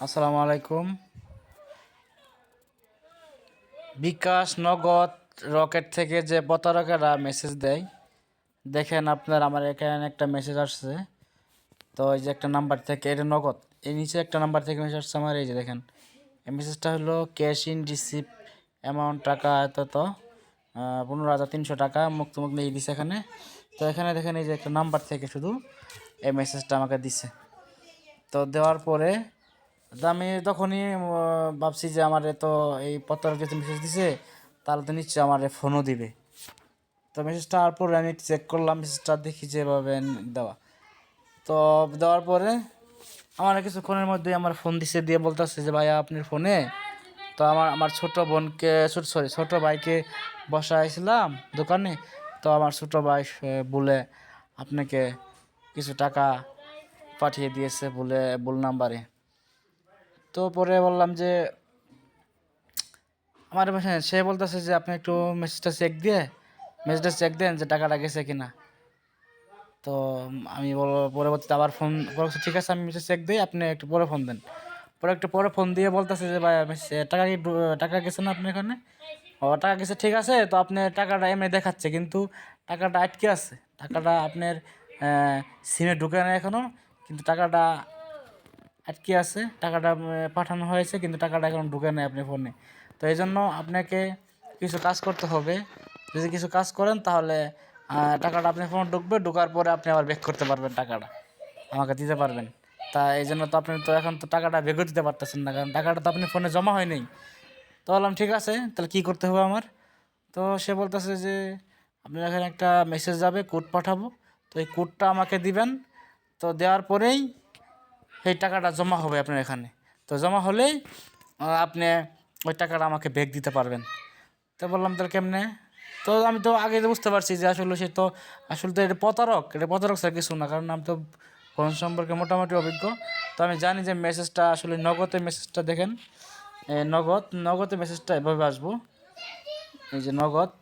আসসালামু আলাইকুম। বিকাশ, নগদ, রকেট থেকে যে প্রতারকেরা মেসেজ দেয়, দেখেন আপনার আমার এখানে একটা মেসেজ আসছে। তো এই যে একটা নাম্বার থেকে, এটা নগদ, এই নিচে একটা নাম্বার থেকে মেসেজ আসছে আমার, এই যে দেখেন এই মেসেজটা হলো ক্যাশ ইন রিসিভ অ্যামাউন্ট টাকা এত 15,300 টাকা মুক্ত নিয়ে দিছে এখানে। তো এখানে দেখেন এই যে একটা নাম্বার থেকে শুধু এই মেসেজটা আমাকে দিছে। তো দেওয়ার পরে তো আমি তখনই ভাবছি যে আমার তো এই প্রতারক যদি মেসেজ দিছে, তাহলে তো নিশ্চয়ই আমার ফোনও দিবে। তো মেসেজটা আর পরে আমি চেক করলাম, মেসেজটা দেখি যে এভাবে দেওয়া। তো দেওয়ার পরে আমার কিছুক্ষণের মধ্যেই আমার ফোন দিছে, দিয়ে বলতেছে যে ভাইয়া আপনার ফোনে তো আমার ছোটো বোনকে ছোটো ভাইকে বসাইছিলাম দোকানে। তো আমার ছোটো ভাই বলে আপনাকে কিছু টাকা পাঠিয়ে দিয়েছে বলে ভুল নাম্বারে। তো পরে বললাম যে আমার সে বলতেছে যে আপনি একটু মেসেজটা চেক দেন যে টাকাটা গেছে কিনা। তো আমি পরবর্তীতে আবার ফোন বলছি, ঠিক আছে আমি মেসেজ চেক দিই, আপনি একটু পরে ফোন দেন। পরে ফোন দিয়ে বলতেছে যে ভাই টাকা গেছে না আপনার এখানে? ও টাকা গেছে, ঠিক আছে। তো আপনি টাকাটা এমনি দেখাচ্ছে, কিন্তু টাকাটা আটকে আছে। টাকাটা আপনার সিমে ঢুকে না এখনও, কিন্তু টাকাটা আটকে আছে। টাকাটা পাঠানো হয়েছে, কিন্তু টাকাটা এখন ঢুকে নেই আপনার ফোনে। তো এই জন্য আপনাকে কিছু কাজ করতে হবে। যদি কিছু কাজ করেন তাহলে টাকাটা আপনার ফোনে ঢুকবে, ঢোকার পরে আপনি আবার ব্যাক করতে পারবেন, টাকাটা আমাকে দিতে পারবেন। তা এই জন্য তো আপনি তো এখন তো টাকাটা ব্যাকও দিতে পারতেছেন না, কারণ টাকাটা তো আপনার ফোনে জমা হয় নাই। তো বললাম ঠিক আছে, তাহলে কী করতে হবে আমার? তো সে বলতেছে যে আপনার এখানে একটা মেসেজ যাবে, কোড পাঠাবো, তো এই কোডটা আমাকে দিবেন। তো দেওয়ার পরেই সেই টাকাটা জমা হবে আপনার এখানে। তো জমা হলেই আপনি ওই টাকাটা আমাকে ব্যাক দিতে পারবেন। তো বললাম তাহলে কেমনে? তো আমি তো আগে তো বুঝতে পারছি যে আসলে সে তো আসলে তো এটা প্রতারক স্যার কিছু না, কারণ আমি তো ফোন সম্পর্কে মোটামুটি অভিজ্ঞ। তো আমি জানি যে মেসেজটা আসলে নগদের মেসেজটা দেখেন, নগদের মেসেজটা এভাবে আসবো। এই যে নগদ,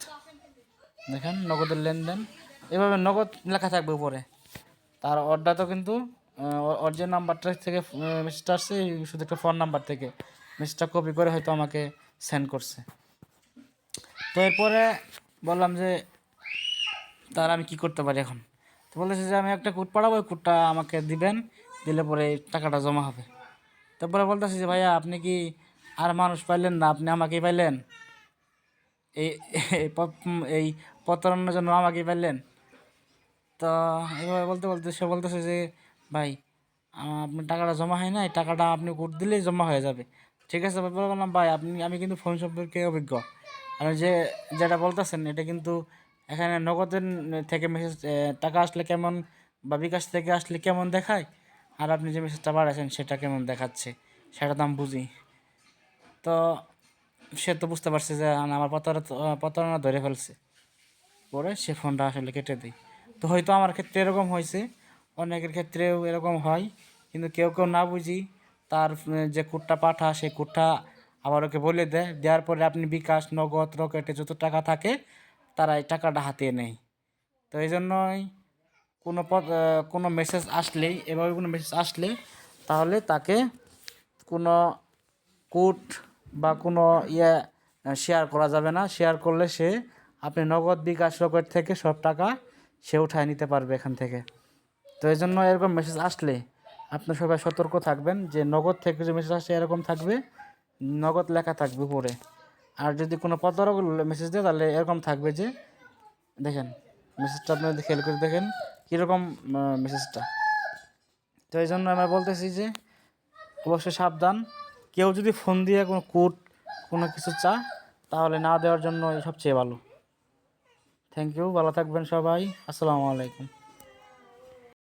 দেখেন নগদের লেনদেন, এভাবে নগদ লেখা থাকবে উপরে। তার অর্ডার তো কিন্তু ওর যে নাম্বারটা থেকে মেসেজটা আসছে, শুধু একটা ফোন নাম্বার থেকে মেসেজটা কপি করে হয়তো আমাকে সেন্ড করছে। তো এরপরে বললাম যে তার আমি কি করতে পারি এখন? তো বলেছে যে আমি একটা কোড পাঠাবো, ওই কোডটা আমাকে দিবেন, দিলে পরে এই টাকাটা জমা হবে। তারপরে বলতেছি যে ভাইয়া আপনি কি আর মানুষ পাইলেন না, আপনি আমাকেই পাইলেন? এই এই প্রতারণার জন্য আমাকেই পাইলেন? তো এভাবে বলতে বলতে সে বলতেছে যে ভাই আপনার টাকাটা জমা হয় নাই, টাকাটা আপনি কোড দিলেই জমা হয়ে যাবে। ঠিক আছে বললাম ভাই আমি কিন্তু ফোন সম্পর্কে অভিজ্ঞ, আপনি যেটা বলতেছেন এটা কিন্তু এখানে নগদের থেকে মেসেজ টাকা আসলে কেমন বা বিকাশ থেকে আসলে কেমন দেখায়, আর আপনি যে মেসেজটা পাঠাচ্ছেন সেটা কেমন দেখাচ্ছে, সেটা তো আমি বুঝি। তো সে তো বুঝতে পারছে যে আমার প্রতারণা ধরে ফেলছে। পরে সে ফোনটা আসলে কেটে দেয়। তো হয়তো আমার ক্ষেত্রে এরকম হয়েছে, অনেকের ক্ষেত্রেও এরকম হয়, কিন্তু কেউ কেউ না বুঝি তার যে কোডটা পাঠা সেই কোডটা আবার ওকে বলে দেয়, দেওয়ার পরে আপনি বিকাশ, নগদ, রকেটে যত টাকা থাকে তারা এই টাকাটা হাতিয়ে নেয়। তো এই জন্যই কোনো মেসেজ আসলেই, এভাবে কোনো মেসেজ আসলে তাহলে তাকে কোনো কোড বা কোনো শেয়ার করা যাবে না। শেয়ার করলে সে আপনি নগদ, বিকাশ, রকেট থেকে সব টাকা সে উঠায় নিতে পারবে এখান থেকে। তো এই জন্য এরকম মেসেজ আসলে আপনার সবাই সতর্ক থাকবেন যে নগদ থেকে যে মেসেজ আসে এরকম থাকবে, নগদ লেখা থাকবে উপরে। আর যদি কোনো প্রতারক মেসেজ দেয় তাহলে এরকম থাকবে যে দেখেন মেসেজটা, আপনি খেয়াল করে দেখেন কীরকম মেসেজটা। তো এই জন্য আমরা বলতেছি যে অবশ্যই সাবধান। কেউ যদি ফোন দিয়ে কোনো কোড কোনো কিছু তাহলে না দেওয়ার জন্য সবচেয়ে ভালো। থ্যাংক ইউ, ভালো থাকবেন সবাই। আসসালামু আলাইকুম।